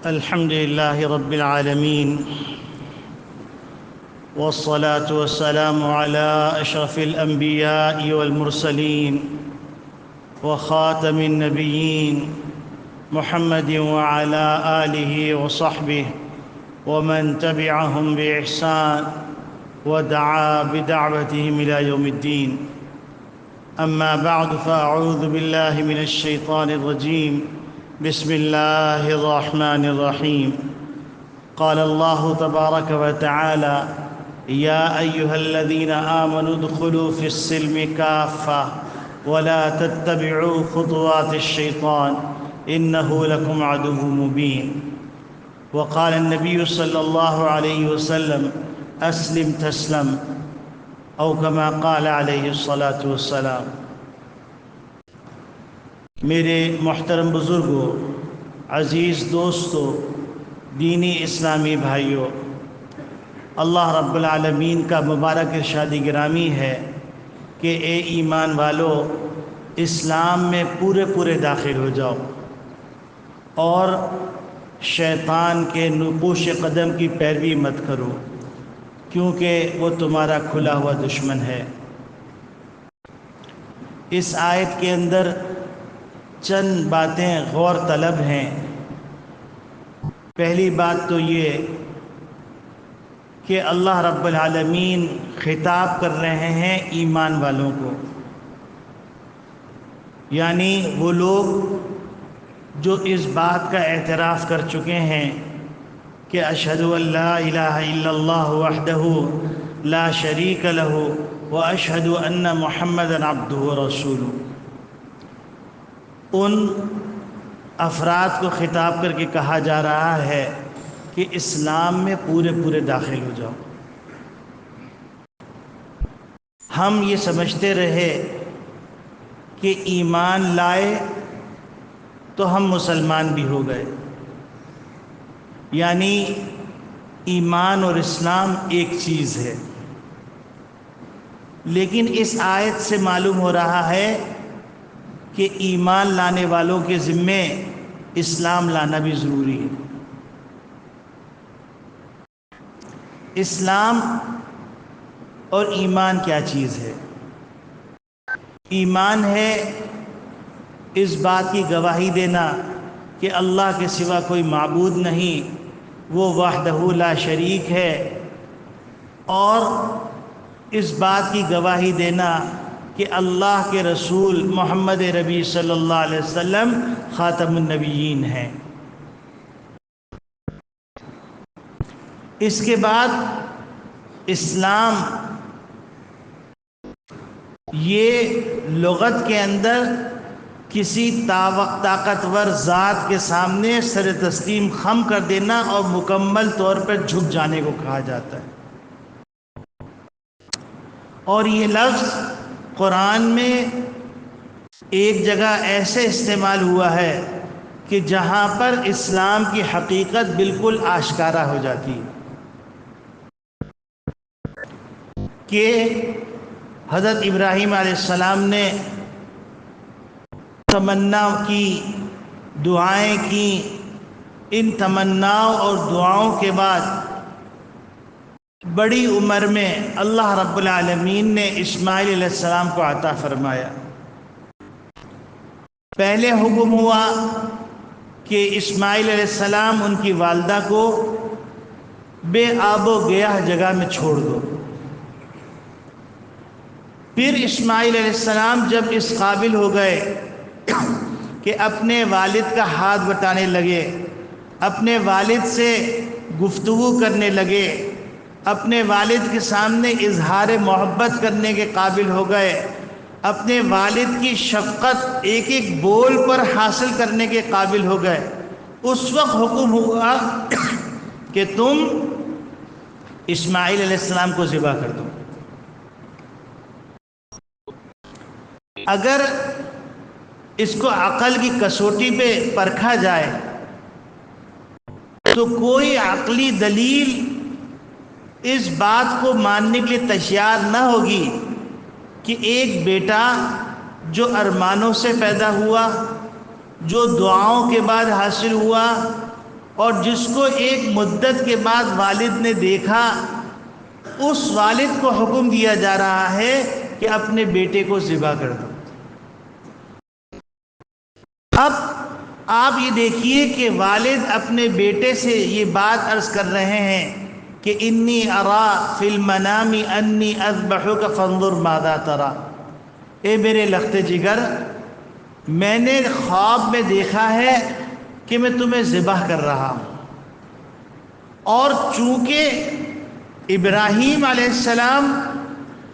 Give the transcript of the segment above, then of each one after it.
الحمد لله رب العالمين، والصلاة والسلام على أشرف الأنبياء والمرسلين وخاتم النبيين محمد وعلى آله وصحبه ومن تبعهم بإحسان ودعا بدعوتهم إلى يوم الدين. أما بعد، فأعوذ بالله من الشيطان الرجيم. بسم الله الرحمن الرحيم. قال الله تبارك وتعالى: يا أيها الذين آمنوا ادخلوا في السلم كافة ولا تتبعوا خطوات الشيطان إنه لكم عدو مبين. وقال النبي صلى الله عليه وسلم: أسلم تسلم، او كما قال علیہ الصلاۃ والسلام. میرے محترم بزرگوں، عزیز دوستوں، دینی اسلامی بھائیوں، اللہ رب العالمین کا مبارک ارشاد گرامی ہے کہ اے ایمان والو، اسلام میں پورے داخل ہو جاؤ اور شیطان کے نقوش قدم کی پیروی مت کرو، کیونکہ وہ تمہارا کھلا ہوا دشمن ہے. اس آیت کے اندر چند باتیں غور طلب ہیں. پہلی بات تو یہ کہ اللہ رب العالمین خطاب کر رہے ہیں ایمان والوں کو، یعنی وہ لوگ جو اس بات کا اعتراف کر چکے ہیں کہ اشہد ان لا الہ الا اللہ وحدہ لا شریک لہ واشہد ان محمدا عبدہ ورسولہ. ان افراد کو خطاب کر کے کہا جا رہا ہے کہ اسلام میں پورے داخل ہو جاؤ. ہم یہ سمجھتے رہے کہ ایمان لائے تو ہم مسلمان بھی ہو گئے، یعنی ایمان اور اسلام ایک چیز ہے. لیکن اس آیت سے معلوم ہو رہا ہے کہ ایمان لانے والوں کے ذمے اسلام لانا بھی ضروری ہے. اسلام اور ایمان کیا چیز ہے؟ ایمان ہے اس بات کی گواہی دینا کہ اللہ کے سوا کوئی معبود نہیں، وہ وحدہ لا شریک ہے، اور اس بات کی گواہی دینا کہ اللہ کے رسول محمد ربی صلی اللہ علیہ وسلم خاتم النبیین ہیں. اس کے بعد اسلام یہ لغت کے اندر کسی طاقتور ذات کے سامنے سر تسلیم خم کر دینا اور مکمل طور پر جھک جانے کو کہا جاتا ہے. اور یہ لفظ قرآن میں ایک جگہ ایسے استعمال ہوا ہے کہ جہاں پر اسلام کی حقیقت بالکل آشکارا ہو جاتی ہے کہ حضرت ابراہیم علیہ السلام نے تمنا کی، دعائیں کی. ان تمناؤں اور دعاؤں کے بعد بڑی عمر میں اللہ رب العالمین نے اسماعیل علیہ السلام کو عطا فرمایا. پہلے حکم ہوا کہ اسماعیل علیہ السلام ان کی والدہ کو بے آب و گیاہ جگہ میں چھوڑ دو. پھر اسماعیل علیہ السلام جب اس قابل ہو گئے کہ اپنے والد کا ہاتھ بٹانے لگے، اپنے والد سے گفتگو کرنے لگے، اپنے والد کے سامنے اظہار محبت کرنے کے قابل ہو گئے، اپنے والد کی شفقت ایک ایک بول پر حاصل کرنے کے قابل ہو گئے، اس وقت حکم ہوا کہ تم اسماعیل علیہ السلام کو ذبح کر دو. اگر اس کو عقل کی کسوٹی پہ پرکھا جائے تو کوئی عقلی دلیل اس بات کو ماننے کے لیے تیار نہ ہوگی کہ ایک بیٹا جو ارمانوں سے پیدا ہوا، جو دعاؤں کے بعد حاصل ہوا، اور جس کو ایک مدت کے بعد والد نے دیکھا، اس والد کو حکم دیا جا رہا ہے کہ اپنے بیٹے کو ذبح کر دو۔ اب آپ یہ دیکھیے کہ والد اپنے بیٹے سے یہ بات عرض کر رہے ہیں کہ انی ارا فی المنام انی اذبحک فانظر ماذا ترى، اے میرے لخت جگر، میں نے خواب میں دیکھا ہے کہ میں تمہیں ذبح کر رہا ہوں، اور چونکہ ابراہیم علیہ السلام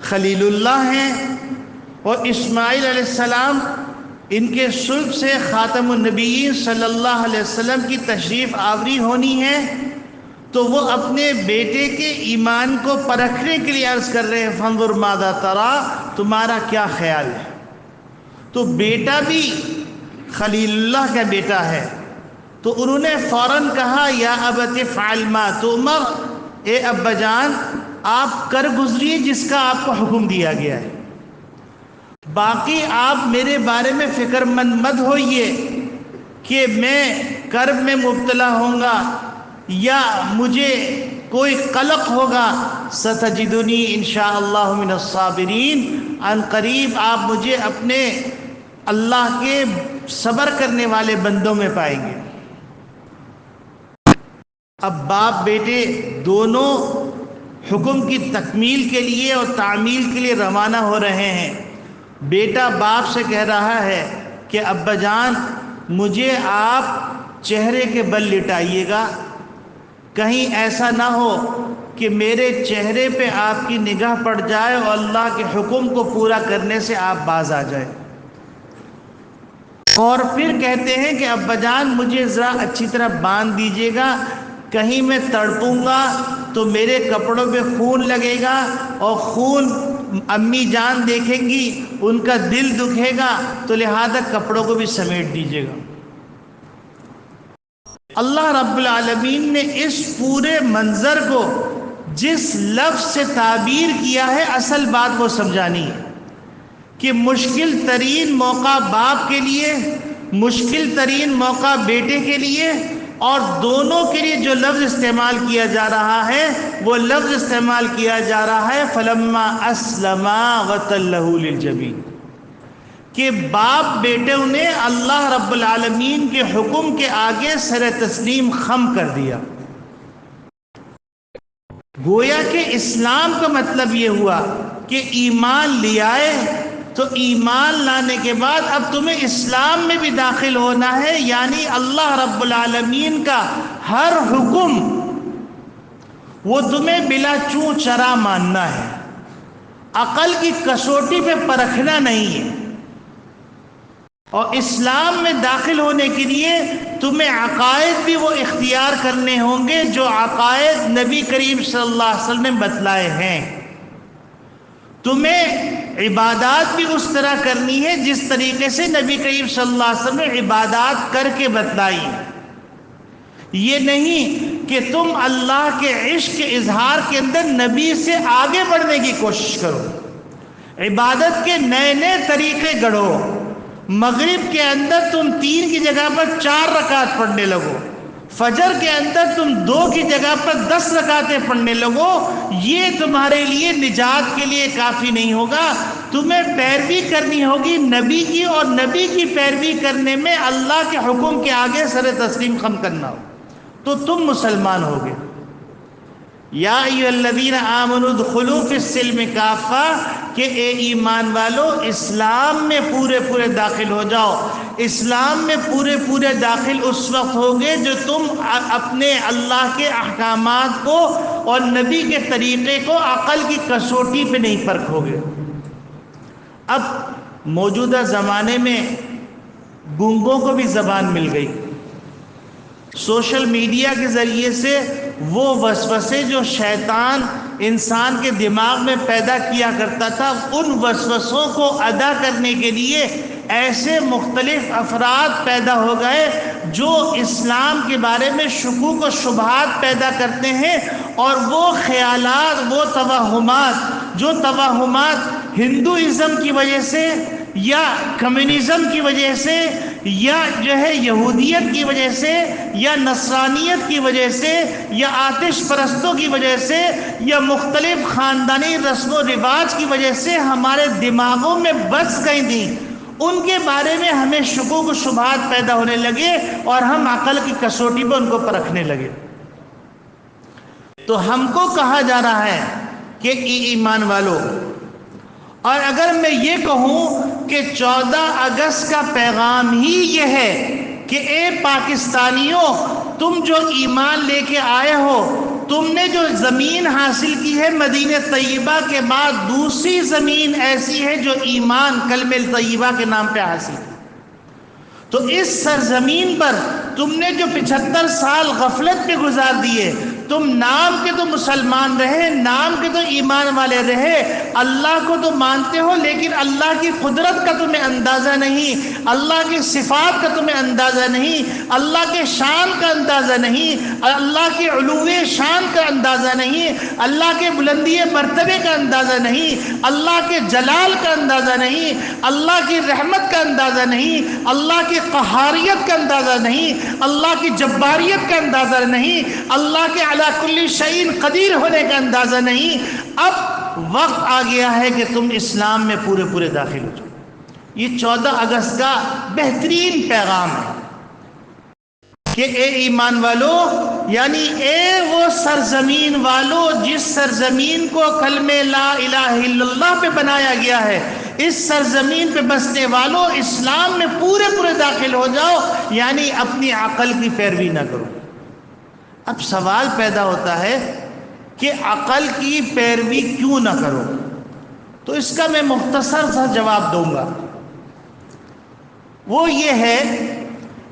خلیل اللہ ہیں اور اسماعیل علیہ السلام ان کے صلب سے خاتم النبیین صلی اللہ علیہ وسلم کی تشریف آوری ہونی ہے، تو وہ اپنے بیٹے کے ایمان کو پرکھنے کے لیے عرض کر رہے ہیں فانظر ماذا ترى، تمہارا کیا خیال ہے؟ تو بیٹا بھی خلیل اللہ کا بیٹا ہے، تو انہوں نے فوراً کہا یا ابت افعل ما تؤمر، اے ابا جان آپ کر گزریے جس کا آپ کو حکم دیا گیا ہے، باقی آپ میرے بارے میں فکر مند مت ہوئیے کہ میں کرب میں مبتلا ہوں گا یا مجھے کوئی قلق ہوگا، ستجدنی انشاءاللہ من الصابرین، عن قریب آپ مجھے اپنے اللہ کے صبر کرنے والے بندوں میں پائیں گے۔ اب باپ بیٹے دونوں حکم کی تکمیل کے لیے اور تعمیل کے لیے روانہ ہو رہے ہیں۔ بیٹا باپ سے کہہ رہا ہے کہ ابا جان مجھے آپ چہرے کے بل لٹائیے گا، کہیں ایسا نہ ہو کہ میرے چہرے پہ آپ کی نگاہ پڑ جائے اور اللہ کے حکم کو پورا کرنے سے آپ باز آ جائیں۔ اور پھر کہتے ہیں کہ ابا جان مجھے ذرا اچھی طرح باندھ دیجیے گا، کہیں میں تڑپوں گا تو میرے کپڑوں پہ خون لگے گا اور خون امی جان دیکھیں گی، ان کا دل دکھے گا، تو لہذا کپڑوں کو بھی سمیٹ دیجیے گا۔ اللہ رب العالمین نے اس پورے منظر کو جس لفظ سے تعبیر کیا ہے، اصل بات وہ سمجھانی ہے کہ مشکل ترین موقع باپ کے لیے، مشکل ترین موقع بیٹے کے لیے، اور دونوں کے لیے جو لفظ استعمال کیا جا رہا ہے وہ لفظ استعمال کیا جا رہا ہے فلما اسلما وتلہ للجبین، کہ باپ بیٹوں نے اللہ رب العالمین کے حکم کے آگے سر تسلیم خم کر دیا۔ گویا کہ اسلام کا مطلب یہ ہوا کہ ایمان لے آئے، تو ایمان لانے کے بعد اب تمہیں اسلام میں بھی داخل ہونا ہے، یعنی اللہ رب العالمین کا ہر حکم وہ تمہیں بلا چوں چرا ماننا ہے، عقل کی کسوٹی پہ پرکھنا نہیں ہے۔ اور اسلام میں داخل ہونے کے لیے تمہیں عقائد بھی وہ اختیار کرنے ہوں گے جو عقائد نبی کریم صلی اللہ علیہ وسلم نے بتلائے ہیں۔ تمہیں عبادات بھی اس طرح کرنی ہے جس طریقے سے نبی کریم صلی اللہ علیہ وسلم نے عبادات کر کے بتلائی۔ یہ نہیں کہ تم اللہ کے عشق کے اظہار کے اندر نبی سے آگے بڑھنے کی کوشش کرو، عبادت کے نئے نئے طریقے گڑھو، مغرب کے اندر تم 3 کی جگہ پر 4 رکعت پڑھنے لگو، فجر کے اندر تم 2 کی جگہ پر 10 رکعتیں پڑھنے لگو، یہ تمہارے لیے نجات کے لیے کافی نہیں ہوگا۔ تمہیں پیروی کرنی ہوگی نبی کی، اور نبی کی پیروی کرنے میں اللہ کے حکم کے آگے سر تسلیم خم کرنا ہو تو تم مسلمان ہوگے۔ یا ایھا الذین آمنوا ادخلوا فی السلم کافہ، کہ اے ایمان والو اسلام میں پورے پورے داخل ہو جاؤ۔ اسلام میں پورے پورے داخل اس وقت ہوگے جو تم اپنے اللہ کے احکامات کو اور نبی کے طریقے کو عقل کی کسوٹی پہ نہیں پرکھو گے۔ اب موجودہ زمانے میں گونگوں کو بھی زبان مل گئی، سوشل میڈیا کے ذریعے سے وہ وسوسے جو شیطان انسان کے دماغ میں پیدا کیا کرتا تھا، ان وسوسوں کو ادا کرنے کے لیے ایسے مختلف افراد پیدا ہو گئے جو اسلام کے بارے میں شکوک و شبہات پیدا کرتے ہیں، اور وہ خیالات، وہ توہمات، جو توہمات ہندوازم کی وجہ سے یا کمیونزم کی وجہ سے یا جو ہے یہودیت کی وجہ سے یا نصرانیت کی وجہ سے یا آتش پرستوں کی وجہ سے یا مختلف خاندانی رسم و رواج کی وجہ سے ہمارے دماغوں میں بس گئی تھیں، ان کے بارے میں ہمیں شکوک و شبہات پیدا ہونے لگے اور ہم عقل کی کسوٹی پہ ان کو پرکھنے لگے۔ تو ہم کو کہا جا رہا ہے کہ ایمان والو، اور اگر میں یہ کہوں کہ 14 اگست کا پیغام ہی یہ ہے کہ اے پاکستانیوں، تم جو ایمان لے کے آئے ہو، تم نے جو زمین حاصل کی ہے مدینہ طیبہ کے بعد دوسری زمین ایسی ہے جو ایمان کلمہ طیبہ کے نام پہ حاصل ہے، تو اس سرزمین پر تم نے جو 75 سال غفلت پہ گزار دیے، تم نام کے تو مسلمان رہے، نام کے تو ایمان والے رہے، اللہ کو تو مانتے ہو لیکن اللہ کی قدرت کا تمہیں اندازہ نہیں، اللہ کی صفات کا تمہیں اندازہ نہیں، اللہ کے شان کا اندازہ نہیں، اللہ کے علو شان کا اندازہ نہیں، اللہ کے بلندی مرتبے کا اندازہ نہیں، اللہ کے جلال کا اندازہ نہیں، اللہ کی رحمت کا اندازہ نہیں، اللہ کی قہاریت کا اندازہ نہیں، اللہ کی جباریت کا اندازہ نہیں، اللہ کے علی کل شیء قدیر ہونے کا اندازہ نہیں۔ اب وقت آ گیا ہے کہ تم اسلام میں پورے داخل ہو جاؤ۔ یہ 14 اگست کا بہترین پیغام ہے کہ اے ایمان والو، یعنی اے وہ سرزمین والو جس سرزمین کو کلمہ لا الہ الا اللہ پہ بنایا گیا ہے، اس سرزمین پہ بسنے والو، اسلام میں پورے داخل ہو جاؤ، یعنی اپنی عقل کی پیروی نہ کرو۔ اب سوال پیدا ہوتا ہے کہ عقل کی پیروی کیوں نہ کرو؟ تو اس کا میں مختصر سا جواب دوں گا۔ وہ یہ ہے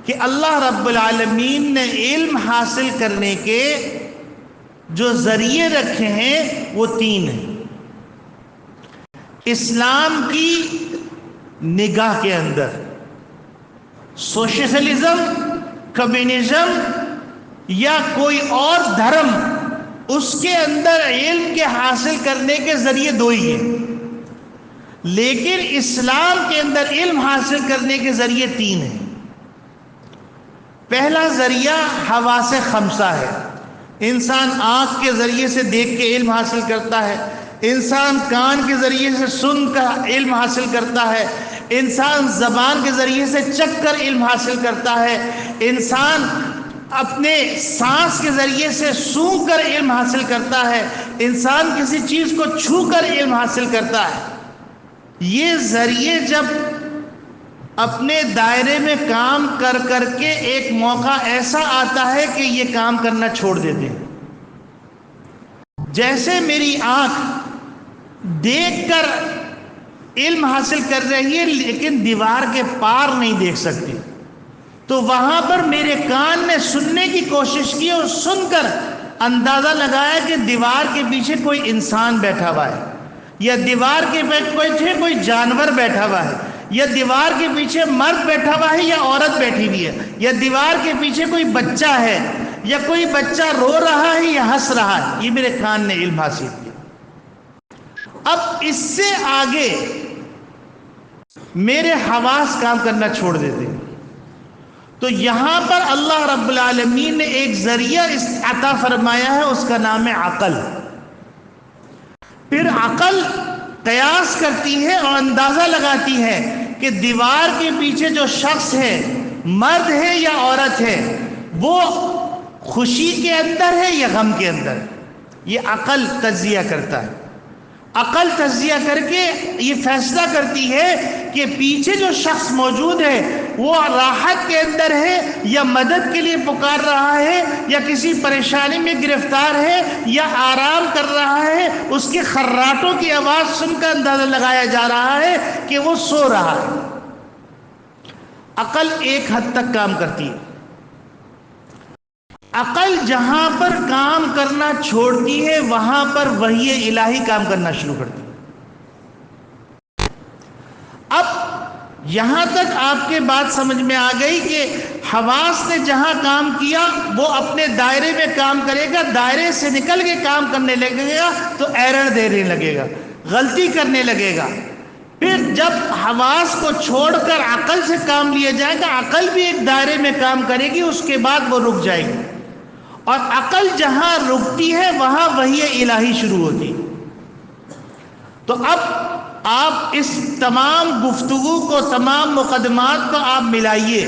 کہ اللہ رب العالمین نے علم حاصل کرنے کے جو ذریعے رکھے ہیں وہ 3 ہیں۔ اسلام کی نگاہ کے اندر سوشلزم، کمیونزم یا کوئی اور دھرم، اس کے اندر علم کے حاصل کرنے کے ذریعے 2 ہی ہیں، لیکن اسلام کے اندر علم حاصل کرنے کے ذریعے 3 ہیں۔ پہلا ذریعہ حواس خمسہ ہے، انسان آنکھ کے ذریعے سے دیکھ کے علم حاصل کرتا ہے، انسان کان کے ذریعے سے سن کر علم حاصل کرتا ہے، انسان زبان کے ذریعے سے چکھ کر علم حاصل کرتا ہے، انسان اپنے سانس کے ذریعے سے سونگھ کر علم حاصل کرتا ہے، انسان کسی چیز کو چھو کر علم حاصل کرتا ہے۔ یہ ذریعے جب اپنے دائرے میں کام کر کے ایک موقع ایسا آتا ہے کہ یہ کام کرنا چھوڑ دیتے ہیں۔ جیسے میری آنکھ دیکھ کر علم حاصل کر رہی ہے لیکن دیوار کے پار نہیں دیکھ سکتی، تو وہاں پر میرے کان نے سننے کی کوشش کی اور سن کر اندازہ لگایا کہ دیوار کے پیچھے کوئی انسان بیٹھا ہوا ہے، یا دیوار کے پیچھے کوئی جانور بیٹھا ہوا ہے، یا دیوار کے پیچھے مرد بیٹھا ہوا ہے یا عورت بیٹھی ہوئی ہے، یا دیوار کے پیچھے کوئی بچہ ہے، یا کوئی بچہ رو رہا ہے یا ہنس رہا ہے۔ یہ میرے کان نے علم حاصل کیا۔ اب اس سے آگے میرے حواس کام کرنا چھوڑ دیتے ہیں، تو یہاں پر اللہ رب العالمین نے ایک ذریعہ عطا فرمایا ہے، اس کا نام ہے عقل۔ پھر عقل قیاس کرتی ہے اور اندازہ لگاتی ہے کہ دیوار کے پیچھے جو شخص ہے، مرد ہے یا عورت ہے، وہ خوشی کے اندر ہے یا غم کے اندر۔ یہ عقل تجزیہ کرتا ہے۔ عقل تجزیہ کر کے یہ فیصلہ کرتی ہے کہ پیچھے جو شخص موجود ہے وہ راحت کے اندر ہے یا مدد کے لیے پکار رہا ہے، یا کسی پریشانی میں گرفتار ہے یا آرام کر رہا ہے۔ اس کے خراٹوں کی آواز سن کر اندازہ لگایا جا رہا ہے کہ وہ سو رہا ہے۔ عقل ایک حد تک کام کرتی ہے۔ عقل جہاں پر کام کرنا چھوڑتی ہے وہاں پر وحی الہی کام کرنا شروع کرتی ہے۔ اب یہاں تک آپ کے بات سمجھ میں آ گئی کہ حواس نے جہاں کام کیا وہ اپنے دائرے میں کام کرے گا، دائرے سے نکل کے کام کرنے لگے گا تو ایرر دینے لگے گا، غلطی کرنے لگے گا۔ پھر جب حواس کو چھوڑ کر عقل سے کام لیا جائے گا، عقل بھی ایک دائرے میں کام کرے گی، اس کے بعد وہ رک جائے گی، اور عقل جہاں رکتی ہے وہاں وحی الہی شروع ہوتی۔ تو اب آپ اس تمام گفتگو کو، تمام مقدمات کو آپ ملائیے۔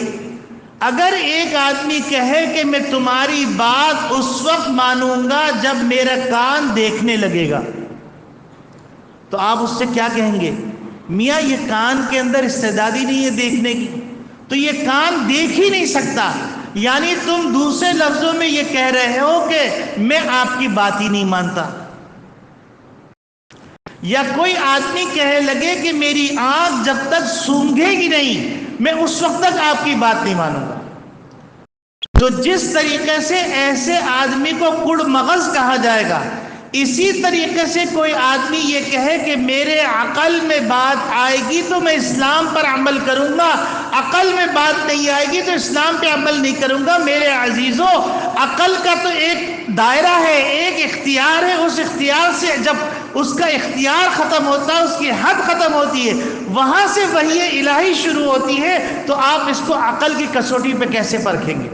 اگر ایک آدمی کہے کہ میں تمہاری بات اس وقت مانوں گا جب میرا کان دیکھنے لگے گا، تو آپ اس سے کیا کہیں گے؟ میاں یہ کان کے اندر استعداد ہی نہیں ہے دیکھنے کی، تو یہ کان دیکھ ہی نہیں سکتا، یعنی تم دوسرے لفظوں میں یہ کہہ رہے ہو کہ میں آپ کی بات ہی نہیں مانتا۔ یا کوئی آدمی کہنے لگے کہ میری آنکھ جب تک سونگھے گی نہیں میں اس وقت تک آپ کی بات نہیں مانوں گا۔ تو جس طریقے سے ایسے آدمی کو کڑ مغز کہا جائے گا، اسی طریقے سے کوئی آدمی یہ کہے کہ میرے عقل میں بات آئے گی تو میں اسلام پر عمل کروں گا، عقل میں بات نہیں آئے گی تو اسلام پہ عمل نہیں کروں گا۔ میرے عزیزوں، عقل کا تو ایک دائرہ ہے، ایک اختیار ہے، اس اختیار سے جب اس کا اختیار ختم ہوتا ہے، اس کی حد ختم ہوتی ہے، وہاں سے وحی الہی شروع ہوتی ہے، تو آپ اس کو عقل کی کسوٹی پہ کیسے پرکھیں گے؟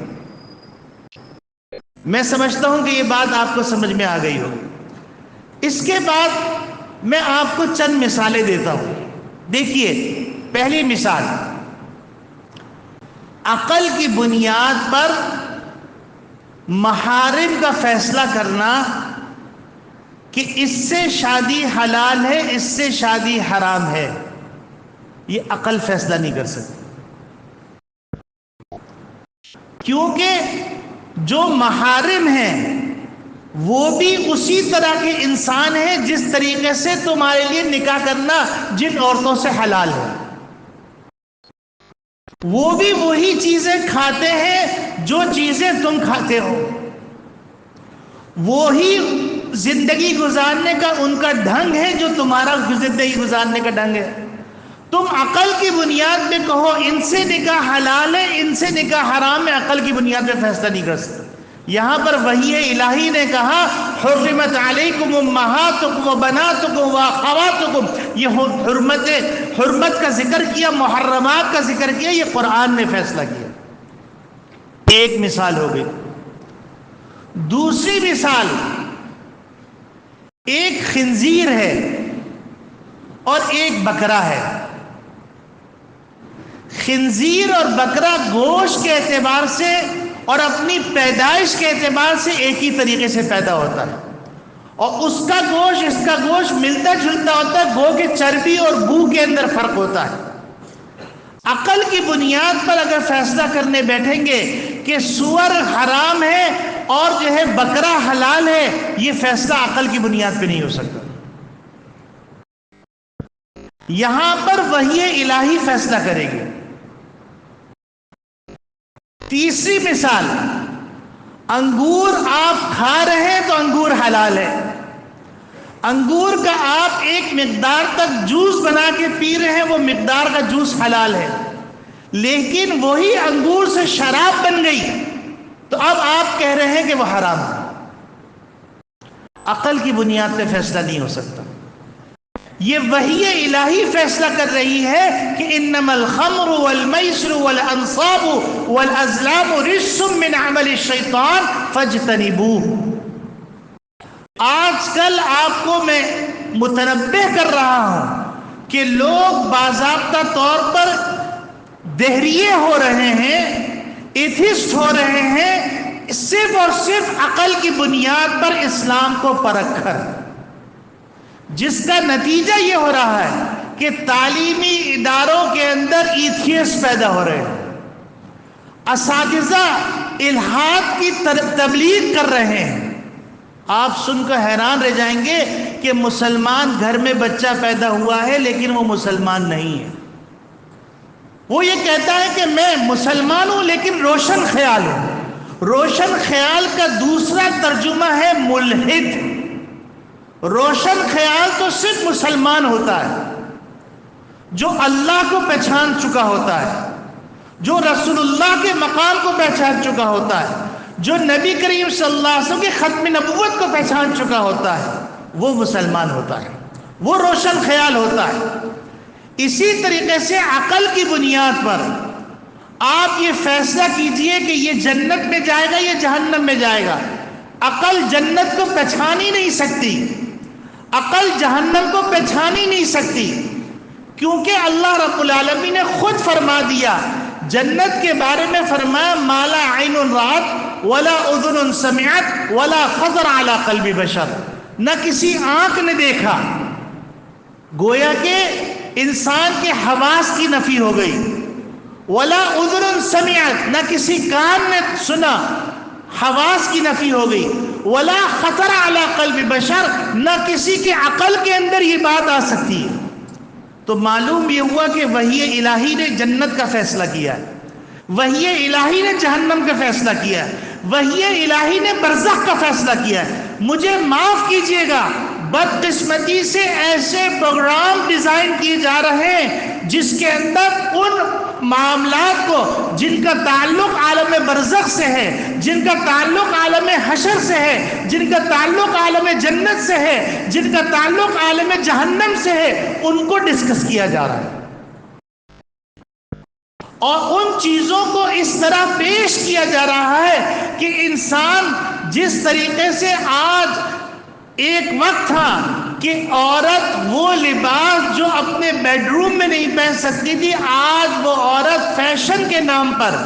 میں سمجھتا ہوں کہ یہ بات آپ کو سمجھ میں آ گئی ہو۔ اس کے بعد میں آپ کو چند مثالیں دیتا ہوں۔ دیکھیے، پہلی مثال، عقل کی بنیاد پر محارم کا فیصلہ کرنا کہ اس سے شادی حلال ہے، اس سے شادی حرام ہے، یہ عقل فیصلہ نہیں کر سکتی، کیونکہ جو محارم ہیں وہ بھی اسی طرح کے انسان ہیں جس طریقے سے تمہارے لیے نکاح کرنا جن عورتوں سے حلال ہے، وہ بھی وہی چیزیں کھاتے ہیں جو چیزیں تم کھاتے ہو، وہی زندگی گزارنے کا ان کا ڈھنگ ہے جو تمہارا زندگی گزارنے کا ڈھنگ ہے۔ تم عقل کی بنیاد پہ کہو ان سے نکاح حلال ہے، ان سے نکاح حرام ہے، عقل کی بنیاد پہ فیصلہ نہیں کر سکتے۔ یہاں پر وحی الہی نے کہا حرمت علیکم امہاتکم و بناتکم و اخواتکم، یہ حرمت کا ذکر کیا، محرمات کا ذکر کیا، یہ قرآن نے فیصلہ کیا۔ ایک مثال ہو گئی۔ دوسری مثال، ایک خنزیر ہے اور ایک بکرا ہے۔ خنزیر اور بکرا گوشت کے اعتبار سے اور اپنی پیدائش کے اعتبار سے ایک ہی طریقے سے پیدا ہوتا ہے، اور اس کا گوشت اس کا گوشت ملتا جلتا ہوتا ہے، گو کہ چربی اور بو کے اندر فرق ہوتا ہے۔ عقل کی بنیاد پر اگر فیصلہ کرنے بیٹھیں گے کہ سور حرام ہے اور جو ہے بکرا حلال ہے، یہ فیصلہ عقل کی بنیاد پہ نہیں ہو سکتا۔ یہاں پر وحی الہی فیصلہ کرے گی۔ تیسری مثال، انگور آپ کھا رہے ہیں تو انگور حلال ہے، انگور کا آپ ایک مقدار تک جوس بنا کے پی رہے ہیں، وہ مقدار کا جوس حلال ہے، لیکن وہی انگور سے شراب بن گئی تو اب آپ کہہ رہے ہیں کہ وہ حرام ہے۔ عقل کی بنیاد پہ فیصلہ نہیں ہو سکتا، یہ وحی الہی فیصلہ کر رہی ہے کہ انما الخمر والمیسر والانصاب والازلام رجس من عمل الشیطان فاجتنبوه۔ آج کل آپ کو میں متنبہ کر رہا ہوں کہ لوگ باضابطہ طور پر دہریے ہو رہے ہیں، ایتھسٹ ہو رہے ہیں، صرف اور صرف عقل کی بنیاد پر اسلام کو پرکھ کر، جس کا نتیجہ یہ ہو رہا ہے کہ تعلیمی اداروں کے اندر ایتھیسٹ پیدا ہو رہے ہیں، اساتذہ الحاد کی تبلیغ کر رہے ہیں۔ آپ سن کر حیران رہ جائیں گے کہ مسلمان گھر میں بچہ پیدا ہوا ہے لیکن وہ مسلمان نہیں ہے، وہ یہ کہتا ہے کہ میں مسلمان ہوں لیکن روشن خیال ہوں۔ روشن خیال کا دوسرا ترجمہ ہے ملحد۔ روشن خیال تو صرف مسلمان ہوتا ہے جو اللہ کو پہچان چکا ہوتا ہے، جو رسول اللہ کے مقام کو پہچان چکا ہوتا ہے، جو نبی کریم صلی اللہ علیہ وسلم کے ختم نبوت کو پہچان چکا ہوتا ہے، وہ مسلمان ہوتا ہے، وہ روشن خیال ہوتا ہے۔ اسی طریقے سے عقل کی بنیاد پر آپ یہ فیصلہ کیجئے کہ یہ جنت میں جائے گا یا جہنم میں جائے گا۔ عقل جنت کو پہچان ہی نہیں سکتی، عقل جہنم کو پہچان ہی نہیں سکتی، کیونکہ اللہ رب العالمین نے خود فرما دیا جنت کے بارے میں، فرمایا ما لا عین رأت ولا اذن سمعت ولا خطر علی قلب بشر، نہ کسی آنکھ نے دیکھا، گویا کہ انسان کے حواس کی نفی ہو گئی، ولا اذن سمعت، نہ کسی کان نے سنا، حواس کی نفی ہو گئی، ولا خطر علی قلب بشر، نہ کسی کے عقل کے اندر یہ بات آ سکتی ہے۔ تو معلوم یہ ہوا کہ وحی الہی نے جنت کا فیصلہ کیا ہے، وحی الہی نے جہنم کا فیصلہ کیا ہے، وحی الہی نے برزخ کا فیصلہ کیا ہے۔ مجھے معاف کیجئے گا، بدقسمتی سے ایسے پروگرام ڈیزائن کیے جا رہے ہیں جس کے اندر ان معاملات کو جن کا تعلق عالم برزخ سے ہے، جن کا تعلق عالم حشر سے ہے، جن کا تعلق عالم جنت سے ہے، جن کا تعلق عالم جہنم سے ہے، ان کو ڈسکس کیا جا رہا ہے، اور ان چیزوں کو اس طرح پیش کیا جا رہا ہے کہ انسان جس طریقے سے آج ایک وقت تھا کہ عورت وہ لباس جو اپنے بیڈ روم میں نہیں پہن سکتی تھی، آج وہ عورت فیشن کے نام پر،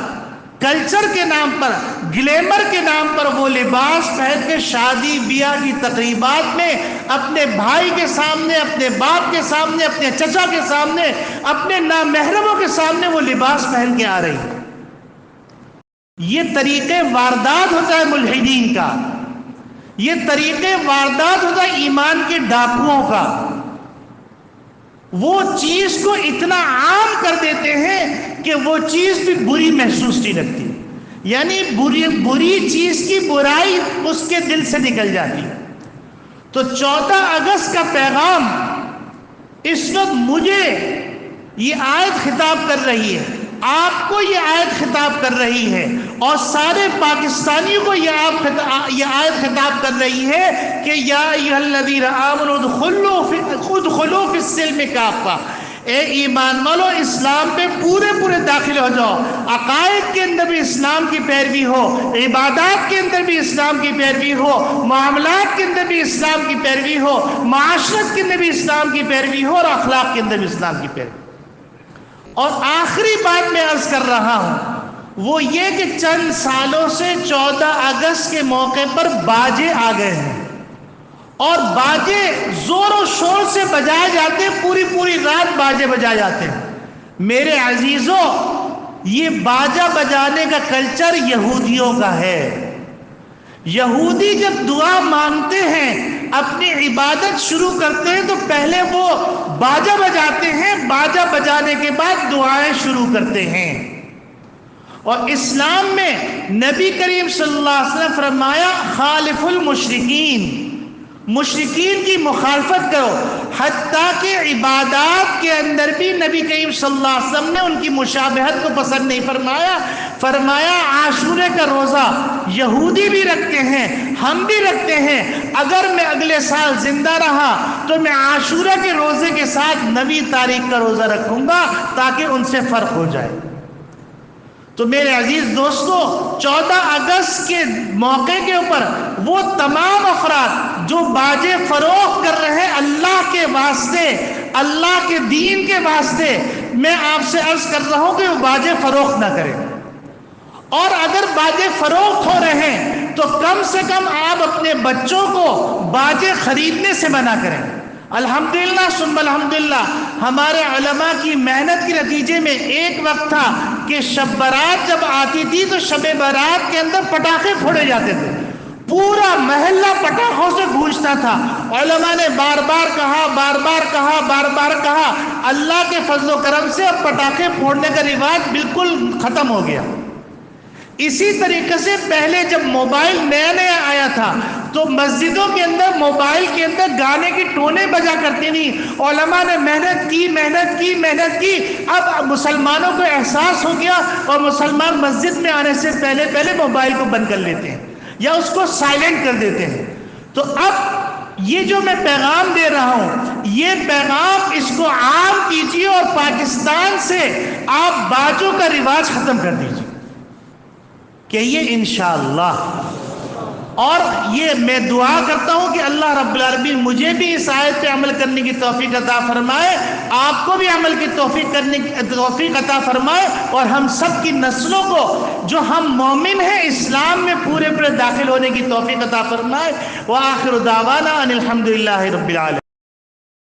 کلچر کے نام پر، گلیمر کے نام پر وہ لباس پہن کے شادی بیاہ کی تقریبات میں اپنے بھائی کے سامنے، اپنے باپ کے سامنے، اپنے چچا کے سامنے، اپنے نامحرموں کے سامنے وہ لباس پہن کے آ رہی ہے۔ یہ طریقے واردات ہوتا ہے ملحدین کا، یہ طریقے واردات ہوتا ہے ایمان کے ڈاکوؤں کا۔ وہ چیز کو اتنا عام کر دیتے ہیں کہ وہ چیز بھی بری محسوس نہیں لگتی، یعنی بری چیز کی برائی اس کے دل سے نکل جاتی۔ تو 14 اگست کا پیغام اس وقت مجھے یہ آیت خطاب کر رہی ہے، آپ کو یہ آیت خطاب کر رہی ہے، اور سارے پاکستانیوں کو یہ آیت خطاب کر رہی ہے کہ یا ایھا الذین آمنوا ادخلوا فی السلم کافہ، اے ایمان والو اسلام پہ پورے داخل ہو جاؤ، عقائد کے اندر بھی اسلام کی پیروی ہو، عبادات کے اندر بھی اسلام کی پیروی ہو، معاملات کے اندر بھی اسلام کی پیروی ہو، معاشرت کے اندر بھی اسلام کی پیروی ہو، اور اخلاق کے اندر بھی اسلام کی پیروی۔ اور آخری بات میں عرض کر رہا ہوں وہ یہ کہ چند سالوں سے 14 اگست کے موقع پر باجے آ گئے ہیں، اور باجے زور و شور سے بجائے جاتے ہیں، پوری رات باجے بجائے جاتے ہیں۔ میرے عزیزوں، یہ باجا بجانے کا کلچر یہودیوں کا ہے۔ یہودی جب دعا مانگتے ہیں، اپنی عبادت شروع کرتے ہیں، تو پہلے وہ باجا بجاتے ہیں، باجا بجانے کے بعد دعائیں شروع کرتے ہیں۔ اور اسلام میں نبی کریم صلی اللہ علیہ وسلم فرمایا خالف المشرکین، مشرکین کی مخالفت کرو، حتیٰ کہ عبادات کے اندر بھی نبی کریم صلی اللہ علیہ وسلم نے ان کی مشابہت کو پسند نہیں فرمایا۔ فرمایا عاشورے کا روزہ یہودی بھی رکھتے ہیں، ہم بھی رکھتے ہیں، اگر میں اگلے سال زندہ رہا تو میں عاشورہ کے روزے کے ساتھ 9 تاریخ کا روزہ رکھوں گا تاکہ ان سے فرق ہو جائے۔ تو میرے عزیز دوستو، 14 اگست کے موقع کے اوپر وہ تمام افراد جو باجے فروخت کر رہے ہیں اللہ کے واسطے، اللہ کے دین کے واسطے، میں آپ سے عرض کر رہا ہوں کہ وہ باجے فروخت نہ کریں، اور اگر باجے فروخت ہو رہے ہیں تو کم سے کم آپ اپنے بچوں کو باجے خریدنے سے منع کریں۔ الحمدللہ ثم الحمدللہ، ہمارے علماء کی محنت کے نتیجے میں ایک وقت تھا کہ شب برات جب آتی تھی تو شب برات کے اندر پٹاخے پھوڑے جاتے تھے، پورا محلہ پٹاخوں سے گونجتا تھا۔ علماء نے بار بار کہا، اللہ کے فضل و کرم سے اب پٹاخے پھوڑنے کا رواج بالکل ختم ہو گیا۔ اسی طریقے سے پہلے جب موبائل نیا آیا تھا تو مسجدوں کے اندر موبائل کے اندر گانے کی ٹونیں بجا کرتی تھی، علماء نے محنت کی، اب مسلمانوں کو احساس ہو گیا اور مسلمان مسجد میں آنے سے پہلے موبائل کو بند کر لیتے ہیں یا اس کو سائلنٹ کر دیتے ہیں۔ تو اب یہ جو میں پیغام دے رہا ہوں، یہ پیغام اس کو عام کیجیے اور پاکستان سے آپ باجوں کا رواج ختم کر دیجیے، کہیے انشاءاللہ۔ اور یہ میں دعا کرتا ہوں کہ اللہ رب العالمین مجھے بھی اس آیت پہ عمل کرنے کی توفیق عطا فرمائے، آپ کو بھی عمل کی توفیق عطا فرمائے، اور ہم سب کی نسلوں کو جو ہم مومن ہیں اسلام میں پورے داخل ہونے کی توفیق عطا فرمائے۔ وآخر دعوانا ان الحمدللہ رب العالمین۔